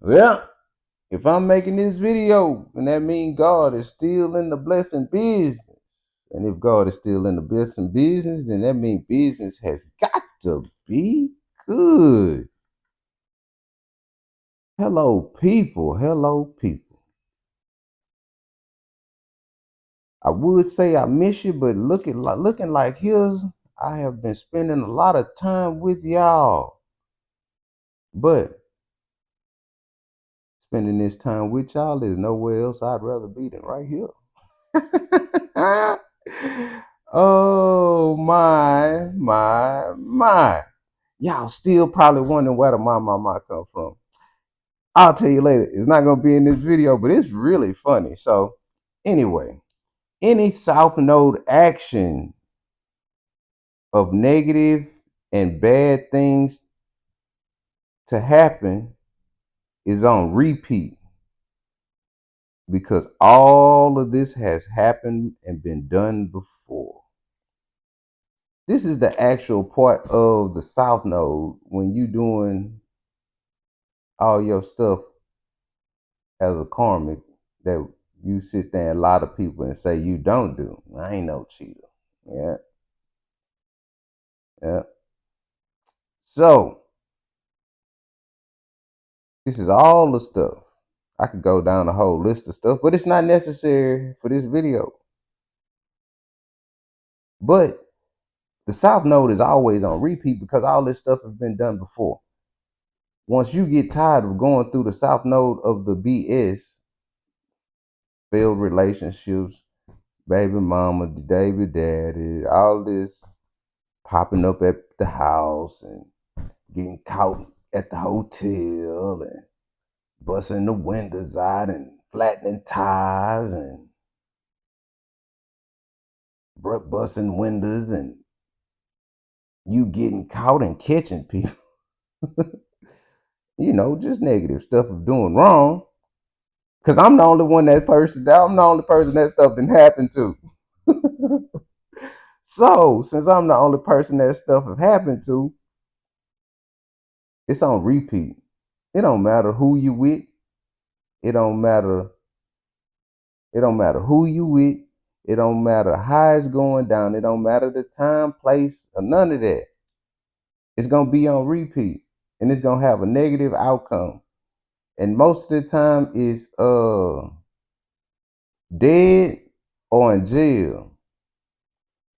Well, if I'm making this video, then that means God is still in the blessing business. And if God is still in the blessing business, then that means business has got to be good. Hello, people. Hello, people. I would say I miss you, but looking like here's I have been spending a lot of time with y'all. But spending this time with y'all is nowhere else I'd rather be than right here. Oh my. Y'all still probably wondering where the my come from. I'll tell you later. It's not gonna be in this video, but it's really funny. So anyway, any South Node action of negative and bad things to happen is on repeat because all of this has happened and been done before. This is the actual part of the South Node when you doing all your stuff as a karmic that you sit there and lie to people and say you don't do. I ain't no cheater. Yeah, yeah. So this is all the stuff. I could go down a whole list of stuff, but it's not necessary for this video. But the South Node is always on repeat because all this stuff has been done before. Once you get tired of going through the South Node of the BS, failed relationships, baby mama, baby daddy, all this popping up at the house and getting caught at the hotel and busting the windows out and flattening tires and busting windows and you getting caught and catching people, just negative stuff of doing wrong. Cause I'm the only one I'm the only person that stuff didn't happen to. So since I'm the only person that stuff have happened to, it's on repeat. It don't matter who you with. It don't matter. It don't matter who you with. It don't matter how it's going down. It don't matter the time, place, or none of that. It's gonna be on repeat, and it's gonna have a negative outcome. And most of the time, it's dead or in jail.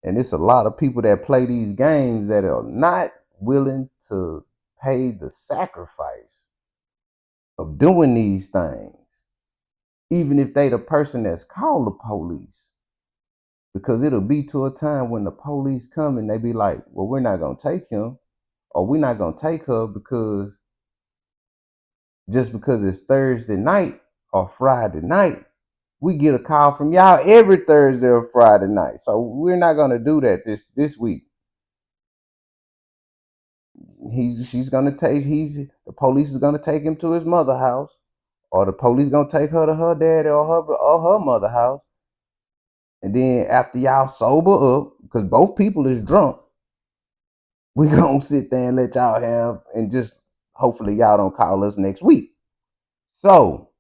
And it's a lot of people that play these games that are not willing to pay the sacrifice of doing these things, even if they the person that's called the police. Because it'll be to a time when the police come and they be like, well, we're not gonna take him or we're not gonna take her because just because it's Thursday night or Friday night, we get a call from y'all every Thursday or Friday night. So we're not gonna do that this week. The police is gonna take him to his mother house, or the police gonna take her to her daddy or her mother house. And then after y'all sober up, because both people is drunk, we gonna sit there and let y'all have and just hopefully y'all don't call us next week. So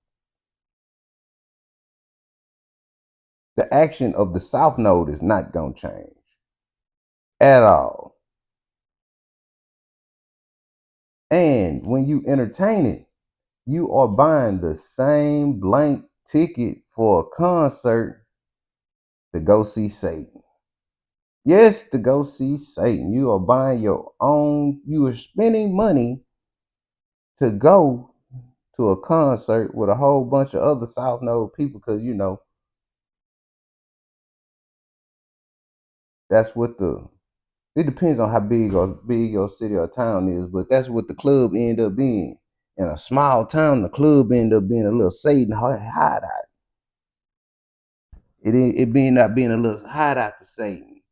the action of the South Node is not gonna change at all. And when you entertain it, you are buying the same blank ticket for a concert to go see Satan. Yes, to go see Satan. You are buying your own, you are spending money to go to a concert with a whole bunch of other South Node people because that's what it depends on how big your city or town is, but that's what the club end up being. In a small town, the club end up being a little Satan hideout. It being not being a little hideout for Satan.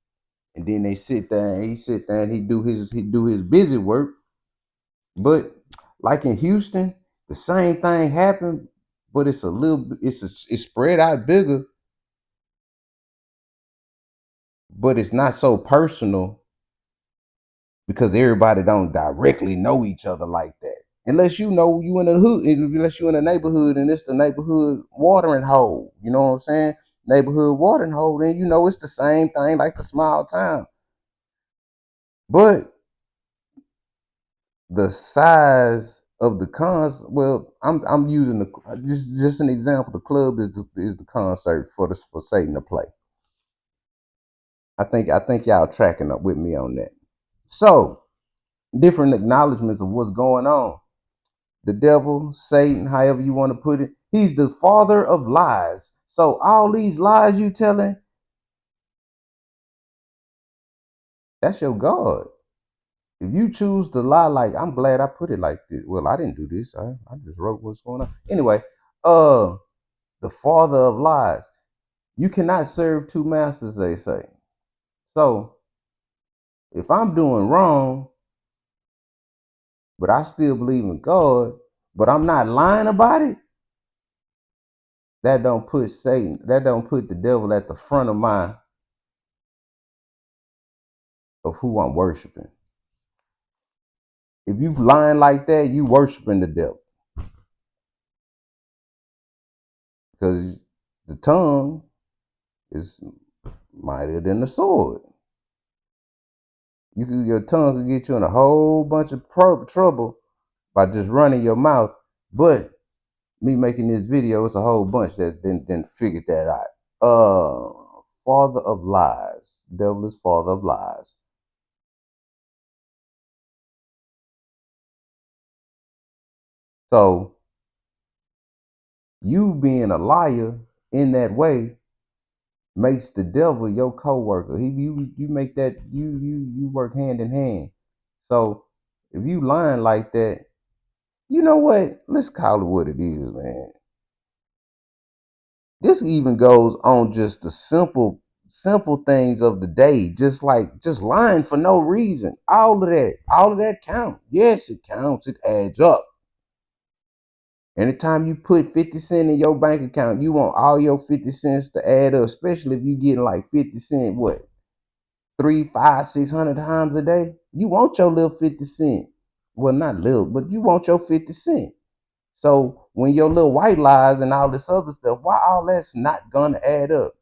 And then they sit there and he do his busy work. But like in Houston, the same thing happened, but it's spread out bigger, but it's not so personal because everybody don't directly know each other like that. Unless you know you in the hood, unless you in a neighborhood and it's the neighborhood watering hole. You know what I'm saying? Neighborhood watering hole, then you know it's the same thing like the small town. But the size of the cons, well, I'm using the just an example. The club is the concert for Satan to play. I think y'all tracking up with me on that. So different acknowledgments of what's going on. The devil, Satan, however you want to put it, he's the father of lies. So all these lies you telling, that's your God. If you choose to lie, like I'm glad I put it like this. Well, I didn't do this. I just wrote what's going on. Anyway, uh, the father of lies. You cannot serve two masters, they say. So if I'm doing wrong, but I still believe in God, but I'm not lying about it, that don't put Satan, that don't put the devil at the front of mind of who I'm worshiping. If you lying like that, you worshiping the devil. Because the tongue is mightier than the sword. Your tongue can get you in a whole bunch of trouble by just running your mouth. But me making this video, it's a whole bunch that then figured that out. Father of lies. Devil is father of lies. So you being a liar in that way makes the devil your co-worker. You make that you work hand in hand. So if you lying like that, you know what? Let's call it what it is, man. This even goes on just the simple things of the day, just like just lying for no reason. All of that count. Yes, it counts. It adds up. Anytime you put 50 cents in your bank account, you want all your 50 cents to add up, especially if you getting like 50 cent, what, three, five, 600 times a day? You want your little 50 cent. Well, not little, but you want your 50 cent. So when your little white lies and all this other stuff, why all that's not gonna add up?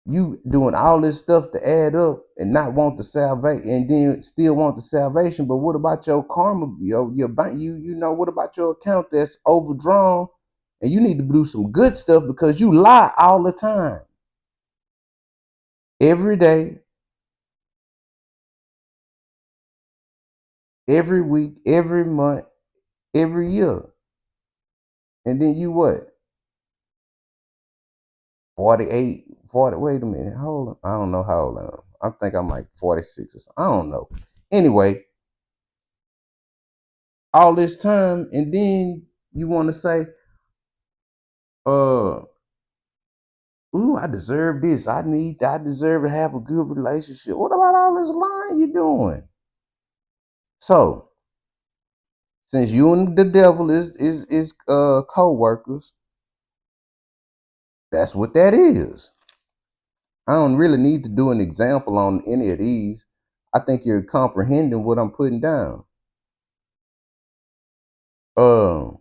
You doing all this stuff to add up and not want the salvation, and then still want the salvation. But what about your karma, your bank? You know, what about your account that's overdrawn, and you need to do some good stuff because you lie all the time, every day, every week, every month, every year, and then you what? 48, 40. Wait a minute, hold on. I don't know how old I am. I think I'm like 46 or something. I don't know. Anyway, all this time, and then you want to say, uh ooh, I deserve this. I deserve to have a good relationship. What about all this lying you doing? So, since you and the devil is co-workers, that's what that is. I don't really need to do an example on any of these. I think you're comprehending what I'm putting down. Um,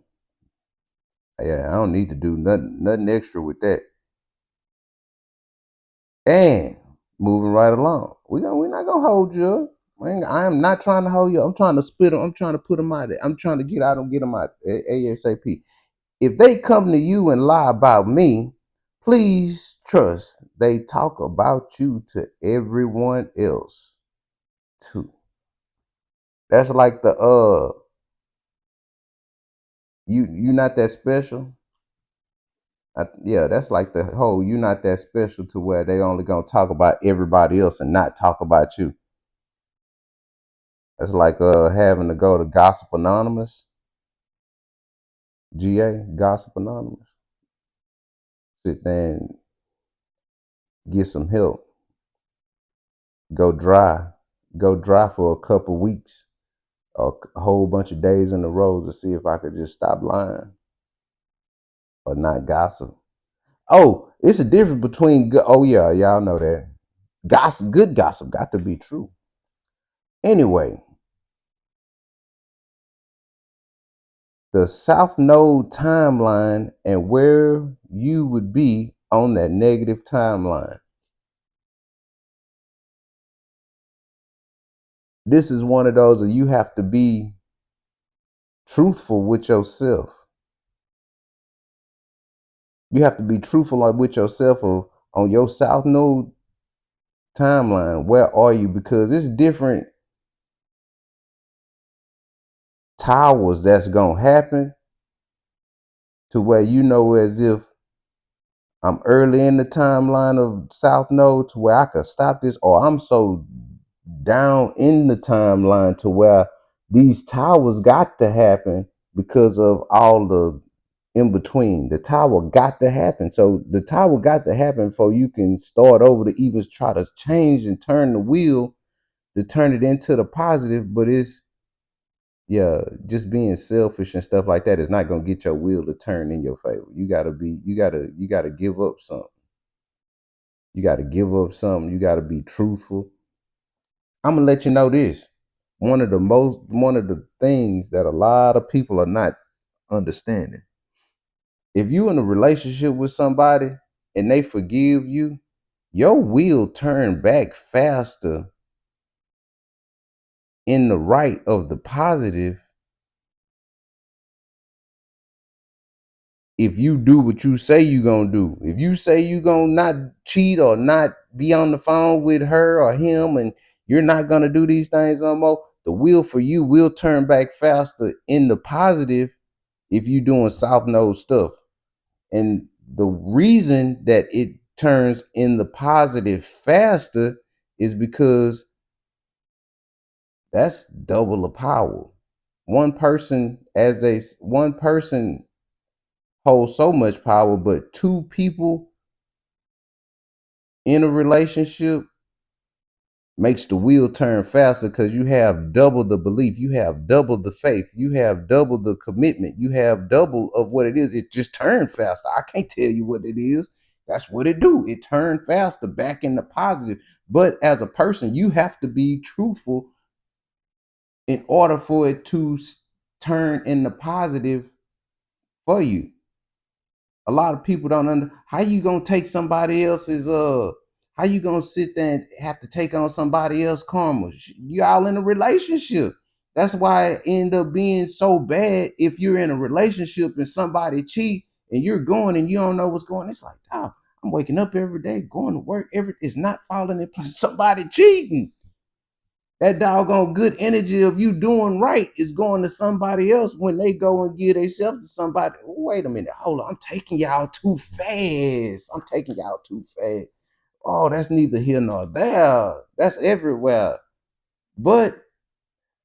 yeah, I don't need to do nothing extra with that. And moving right along, we're not gonna hold you up. I am not trying to hold you. I'm trying to spit them. I'm trying to put them out. I'm trying to get out and get them out ASAP. If they come to you and lie about me, please trust they talk about you to everyone else too. That's like the you not that special. Yeah, that's like the whole you not that special to where they only gonna talk about everybody else and not talk about you. That's like having to go to Gossip Anonymous, GA, Gossip Anonymous, sit there and get some help. Go dry, go dry for a couple weeks, a whole bunch of days in a row to see if I could just stop lying or not gossip. Oh, it's a difference between oh yeah, y'all know that gossip. Good gossip got to be true. Anyway, the South Node timeline and where you would be on that negative timeline. This is one of those that you have to be truthful with yourself. You have to be truthful with yourself on your South Node timeline. Where are you? Because it's different towers that's gonna happen to where you know as if I'm early in the timeline of South Node to where I could stop this, or I'm so down in the timeline to where these towers got to happen because of all the in between. The tower got to happen. So the tower got to happen before you can start over to even try to change and turn the wheel to turn it into the positive. But it's, yeah, just being selfish and stuff like that is not gonna get your wheel to turn in your favor. You gotta give up something. You gotta give up something. You gotta be truthful. I'm gonna let you know this. One of the things that a lot of people are not understanding. If you in a relationship with somebody and they forgive you, your wheel turn back faster in the right of the positive if you do what you say you gonna do. If you say you gonna not cheat or not be on the phone with her or him and you're not gonna do these things no more, the wheel for you will turn back faster in the positive if you doing South Node stuff. And the reason that it turns in the positive faster is because that's double the power. One person holds so much power, but two people in a relationship makes the wheel turn faster because you have double the belief, you have double the faith, you have double the commitment, you have double of what it is. It just turned faster. I can't tell you what it is. That's what it do. It turned faster back in the positive. But as a person, you have to be truthful in order for it to turn in the positive for you. A lot of people don't under how you gonna take somebody else's how you gonna sit there and have to take on somebody else's karma. Y'all in a relationship. That's why it end up being so bad if you're in a relationship and somebody cheat and you're going and you don't know what's going on. It's like, oh, I'm waking up every day, going to work, it's not falling in place. Somebody cheating. That doggone good energy of you doing right is going to somebody else when they go and give themselves to somebody. Wait a minute, hold on. I'm taking y'all too fast. I'm taking y'all too fast. Oh, that's neither here nor there. That's everywhere. But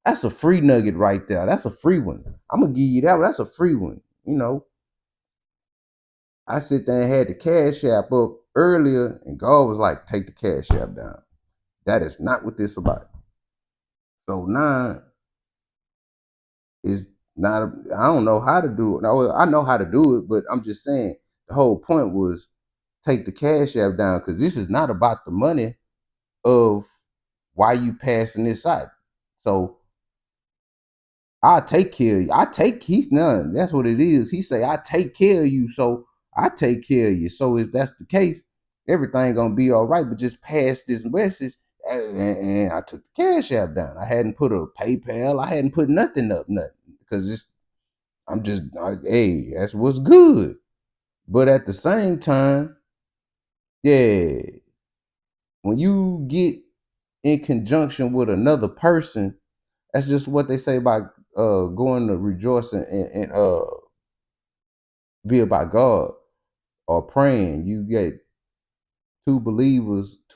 that's a free nugget right there. That's a free one. I'm gonna give you that one. That's a free one. You know, I sit there and had the cash app up earlier, and God was like, take the cash app down. That is not what this about. So now is not. I don't know how to do it. No, I know how to do it, but I'm just saying the whole point was take the cash app down because this is not about the money of why you passing this out. So I take care of you. He's none. That's what it is. He say I take care of you, so I take care of you. So if that's the case, everything gonna be all right. But just pass this message. And I took the cash app down. I hadn't put a PayPal. I hadn't put nothing up, nothing because it's I'm just like, hey, that's what's good. But at the same time, yeah, when you get in conjunction with another person, that's just what they say about going to rejoice and be about God or praying. You get two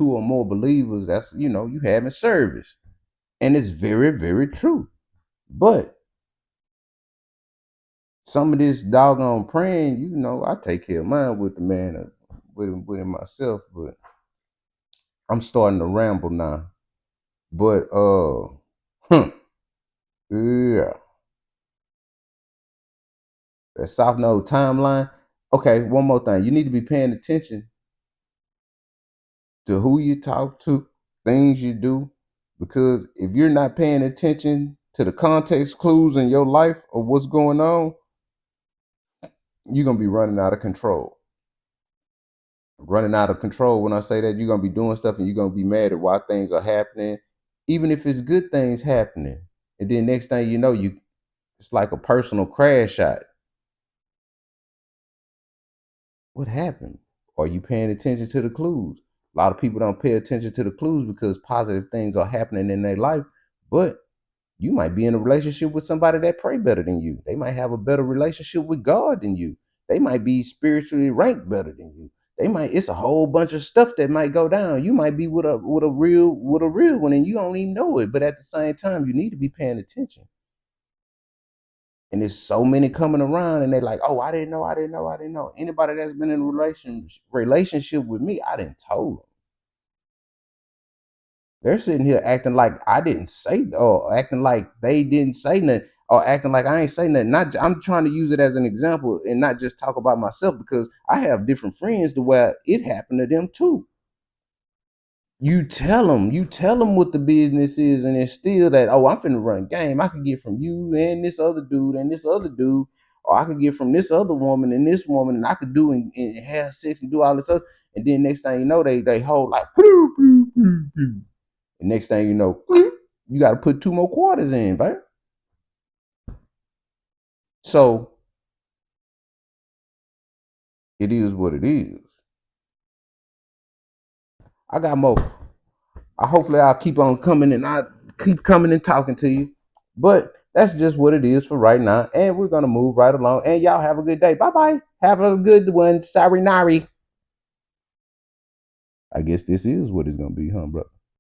or more believers, that's you having service. And it's very, very true. But some of this doggone praying, I take care of mine with the man with him myself, but I'm starting to ramble now. But yeah, that South Node timeline. Okay, one more thing. You need to be paying attention to who you talk to, things you do, because if you're not paying attention to the context clues in your life of what's going on, you're gonna be running out of control. Running out of control. When I say that, you're gonna be doing stuff and you're gonna be mad at why things are happening, even if it's good things happening. And then next thing you know, you it's like a personal crash shot. What happened? Are you paying attention to the clues? A lot of people don't pay attention to the clues because positive things are happening in their life, but you might be in a relationship with somebody that pray better than you. They might have a better relationship with God than you. They might be spiritually ranked better than you. They might it's a whole bunch of stuff that might go down. You might be with a real one and you don't even know it. But at the same time, you need to be paying attention. And there's so many coming around and they're like, oh, I didn't know. Anybody that's been in a relationship with me, I didn't told them. They're sitting here acting like I didn't say, or acting like they didn't say nothing, or acting like I ain't say nothing. Not, I'm trying to use it as an example and not just talk about myself because I have different friends to where it happened to them too. You tell them what the business is, and it's still that, oh, I'm finna run game. I could get from you and this other dude and this other dude, or I could get from this other woman and this woman, and I could do and have sex and do all this other. And then next thing you know, they hold like, and next thing you know, you got to put two more quarters in, right? So it is what it is. I got more. Hopefully I'll keep on coming and I keep coming and talking to you. But that's just what it is for right now. And we're gonna move right along. And y'all have a good day. Bye bye. Have a good one. Sorry, Nari. I guess this is what it's gonna be, huh, bro?